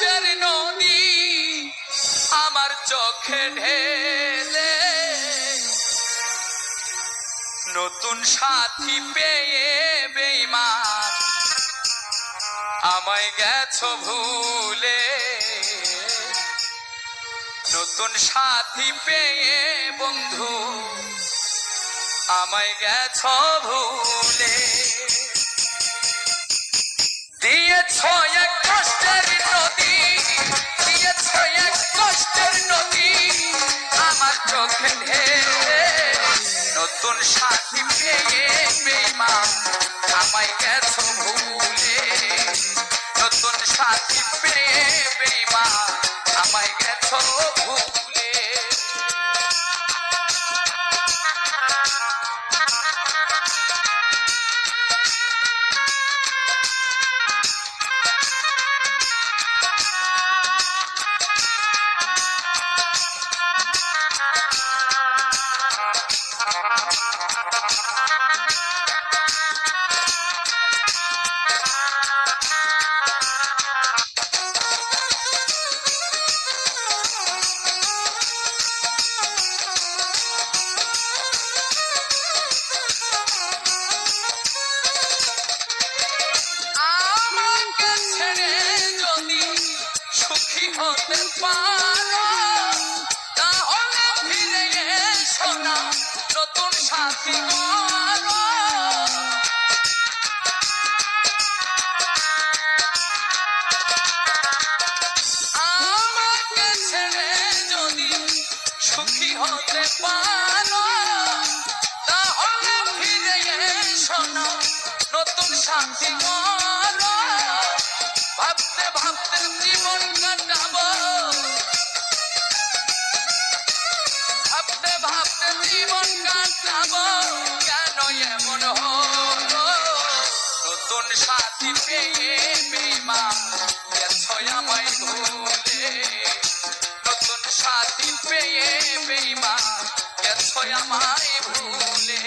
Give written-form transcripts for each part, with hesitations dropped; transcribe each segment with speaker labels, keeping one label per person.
Speaker 1: কষ্টের নদী আমার চোখে ঢেলে নতুন সাথী পেয়ে বেঈমান আমায় গেছো ভুলে নতুন সাথী পেয়ে বন্ধু আমায় গেছো ভুলে দিয়েছো এক কষ্টের নদী দিয়েছো এক কষ্টের নদী আমার চোখে ঢেলে নতুন সাথী পেয়ে বেঈমান আমায় গেছো ভুলে নতুন সাথী পেয়ে বেঈমান আমায় গেছো ভুলে হতে পারো তাহলে ফিরে এসো না নতুন সাথী করো আমাকে ছেড়ে যদি সুখী হতে পারো তাহলে ফিরে এসো না নতুন সাথী করো ভাবতে ভাবতে জীবন কাটাবো ভাবতে ভাবতে জীবন কাটাবো কেন এমন হলো নতুন সাথী পেয়ে বেঈমান গেছো আমায় ভুলে নতুন সাথী পেয়ে বেঈমান গেছো আমায় ভুলে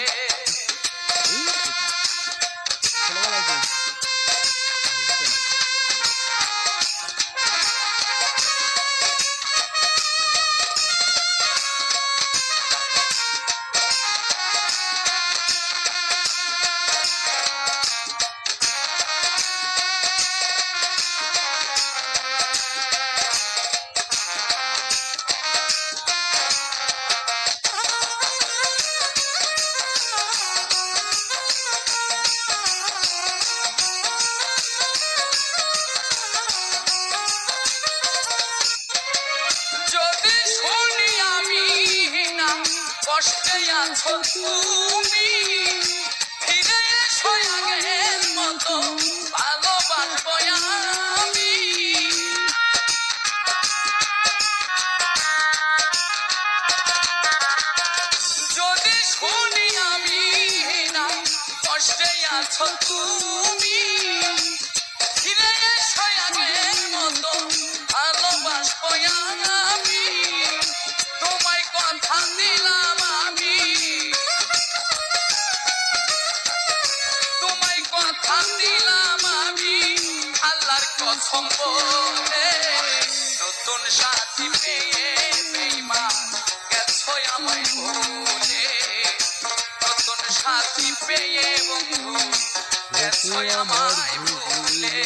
Speaker 1: কষ্টে আছো তুমি ফিরে এসো আগের মতো ভালোবাসবো আমি যদি শুনি আমি না কষ্টে আছো তুমি ফিরে এসো আগের মতো ভালোবাসবো আমি তোমায় কথা দিলাম আল্লাহর কসম বলে নতুন সাথী পেয়ে বেঈমান গেছো আমায় ভুলে নতুন সাথী পেয়ে বন্ধু গেছো আমায় ভুলে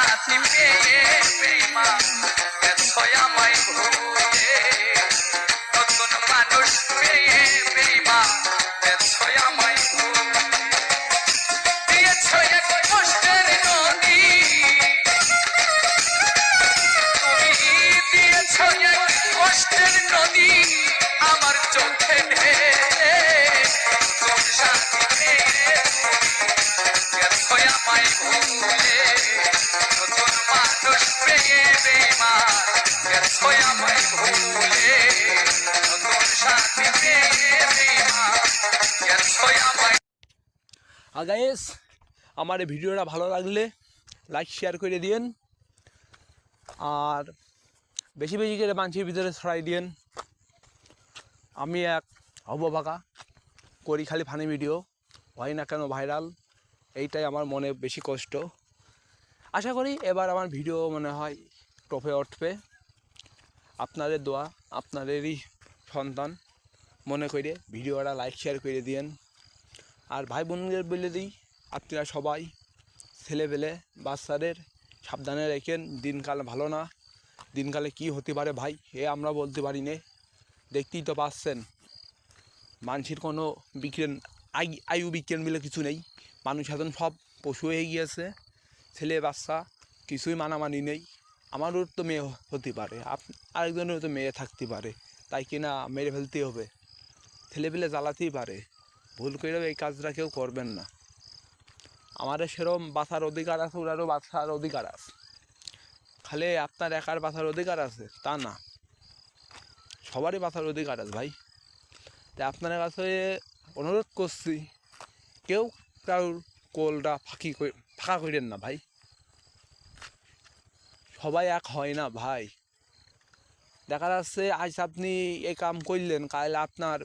Speaker 1: সাথী পেয়ে বেঈমান গেছো আমায় ভুলে নতুন মানুষ পেয়ে বেঈমান গেছো আমায় ভুলে দিয়েছো এক কষ্টের নদী তুমি দিয়েছো এক কষ্টের নদী আমার চোখে ঢেলে নতুন সাথী পেয়ে গেছো আমায় ভুলে নতুন মানুষ পেয়ে বেঈমান গেছো আমায় ভুলে নতুন সাথী পেয়ে বেঈমান গেছো আমায়।
Speaker 2: গাইস, আমার এই ভিডিওটা ভালো লাগলে লাইক শেয়ার করে দিন আর বেশি বেশি করে মানুষের ভিতরে ছড়াই দিন। আমি এক অববাকা করি খালি ফানি ভিডিও, হয় না কেন ভাইরাল, এইটাই আমার মনে বেশি কষ্ট। আশা করি এবার আমার ভিডিও মনে হয় টপে উঠবে। আপনাদের দোয়া, আপনাদেরই সন্তান মনে করে ভিডিওটা লাইক শেয়ার করে দিন। আর ভাই বোনদের বলে দিই, আপনারা সবাই ছেলেপেলে বাচ্চাদের সাবধানে রেখেন। দিনকাল ভালো না, দিনকালে কি হতে পারে ভাই আমরা বলতে পারি না। দেখতেই তো পাচ্ছেন মানুষের কোনো বিজ্ঞান আয়ু বিজ্ঞান বলে কিছু নেই। মানুষ এখন সব পশু হয়ে গিয়েছে, ছেলে বাচ্চা কিছুই মানামানি নেই। আমারও তো মেয়ে হতে পারে, আরেকজনেরও তো মেয়ে থাকতে পারে, তাই কিনা মেরে ফেলতেই হবে? ছেলেপেলে জ্বালাতেই পারে, ভুল করেও এই কাজটা কেউ করবেন না। আমাদের সেরম বাঁচার অধিকার আছে, ওরারও বাঁচার অধিকার আছে। খালি আপনার একার বাঁচার অধিকার আছে তা না, সবারই বাঁচার অধিকার আছে ভাই। তাই আপনার কাছে অনুরোধ করছি, কেউ কারোর কোলটা ফাঁকা করেন না ভাই। সবাই এক হয় না ভাই। দেখা যাচ্ছে আজ আপনি এই কাম করলেন, কাল আপনার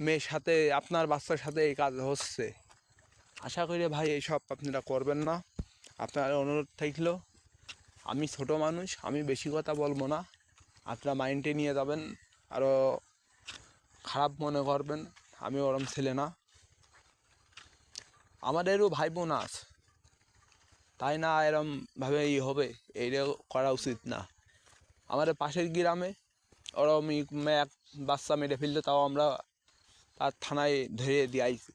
Speaker 2: মেয়ের সাথে আপনার বাচ্চার সাথে এই কাজ হচ্ছে। আশা করি ভাই এইসব আপনারা করবেন না। আপনার অনুরোধ থাকলো, আমি ছোট মানুষ, আমি বেশি কথা বলবো না, আপনারা মাইন্ডে নিয়ে যাবেন, আরও খারাপ মনে করবেন। আমি ওরম ছেলে না, আমাদেরও ভাই বোন আছে, তাই না এরমভাবে হবে? এইটা করা উচিত না। আমাদের পাশের গ্রামে ওরম এক বাচ্চা মেরে ফেললে, তাও আমরা তার থানায় ধরে দিয়ে আইছি।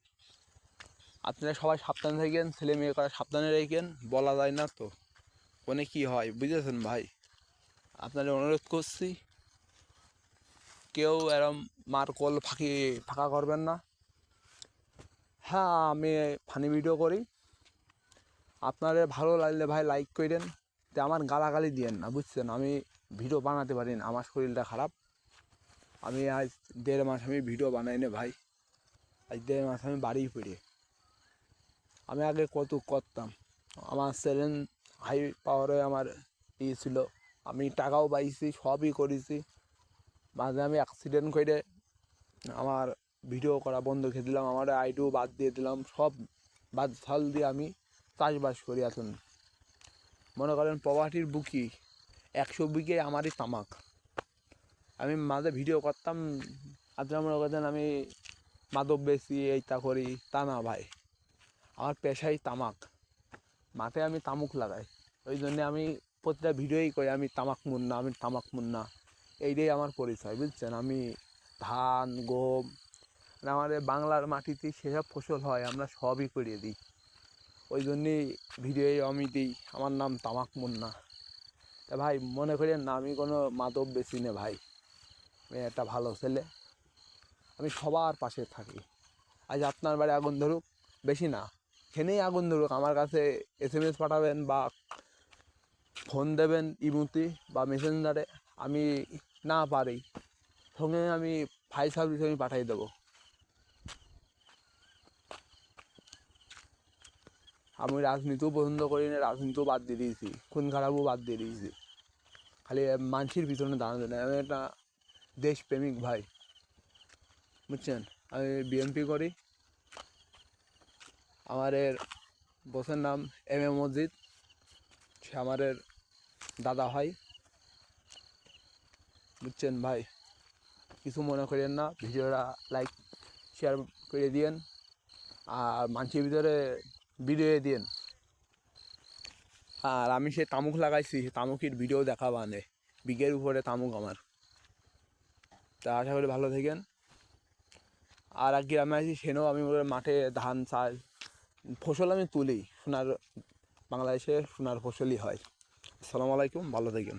Speaker 2: আপনারা সবাই সাবধানে থাকেন, ছেলে মেয়ে করা সাবধানে রেখেন, বলা যায় না তো কোনে কী হয়, বুঝেছেন ভাই? আপনাদের অনুরোধ করছি, কেউ এরম মার কোল ফাঁকা করবেন না। হ্যাঁ, আমি ফানি ভিডিও করি, আপনাদের ভালো লাগলে ভাই লাইক করেন। তো আমার গালাগালি দিয়েন না, বুঝছেন? আমি ভিডিও বানাতে পারি না, আমার শরীরটা খারাপ। আমি আজ 1.5 মাস আমি ভিডিও বানাই না ভাই, আজ 1.5 মাস আমি বাড়ি পড়ি। আমি আগে কত করতাম, আমার চ্যানেল হাই পাওয়ারে আমার ছিল, আমি টাকাও পাইছি, সবই করেছি। মাঝে আমি অ্যাক্সিডেন্ট করে আমার ভিডিও করা বন্ধ করে দিলাম, আমার আইডিও বাদ দিয়ে দিলাম, সব বাদ ফল দিয়ে আমি চাষবাস করি। এখন মনে করেন পভার্টির বুকি 100 বিঘে আমারই তামাক। আমি মাঝে ভিডিও করতাম, আপনারা মনে করতেন আমি মাদক বেশি এইটা করি, তা না ভাই। আমার পেশাই তামাক, মাঠে আমি তামুক লাগাই, ওই জন্যে আমি প্রতিটা ভিডিওই করি আমি তামাক মুন্না, আমি তামাক মুন্না, এইটাই আমার পরিচয়, বুঝছেন? আমি ধান গম আমাদের বাংলার মাটিতে সেসব ফসল হয়, আমরা সবই করিয়ে দিই, ওই জন্যেই ভিডিও আমি দিই, আমার নাম তামাক মুন্না। তা ভাই মনে করেন না আমি কোনো মাদক বেশি নে ভাই, আমি একটা ভালো ছেলে, আমি সবার পাশে থাকি। আজ আপনার বাড়ি আগুন ধরুক, বেশি না, খেনেই আগুন ধরুক, আমার কাছে SMS পাঠাবেন বা ফোন দেবেন ইমুতি বা মেসেঞ্জারে, আমি না পারি সঙ্গে আমি ফায়ার সার্ভিস আমি পাঠিয়ে দেবো। আমি রাজনীতিও পছন্দ করি না, রাজনীতিও বাদ দিয়ে দিয়েছি, খুন খারাপও বাদ দিয়ে দিয়েছি, খালি মানুষের পিছনে দাঁড়াতে নেই। আমি একটা দেশপ্রেমিক ভাই, বুঝছেন? আমি বিএমপি করি, আমাদের বসের নাম MM মসজিদ, সে আমাদের দাদা হয়, বুঝছেন ভাই? কিছু মনে করেন না, ভিডিওটা লাইক শেয়ার করে দিয়েন আর মানুষের ভিতরে ভিডিও দিন। আর আমি সে তামুক লাগাইছি, সে তামুকের ভিডিও দেখাবো আনে, বিঘের উপরে তামুক আমার। তা আশা করি ভালো থাকেন। আর এক গ্রামে আছি, সেনেও আমি ওদের মাঠে ধান চাল ফসল আমি তুলি, সোনার বাংলাদেশে সোনার ফসলই হয়। আসসালামু আলাইকুম, ভালো থাকেন।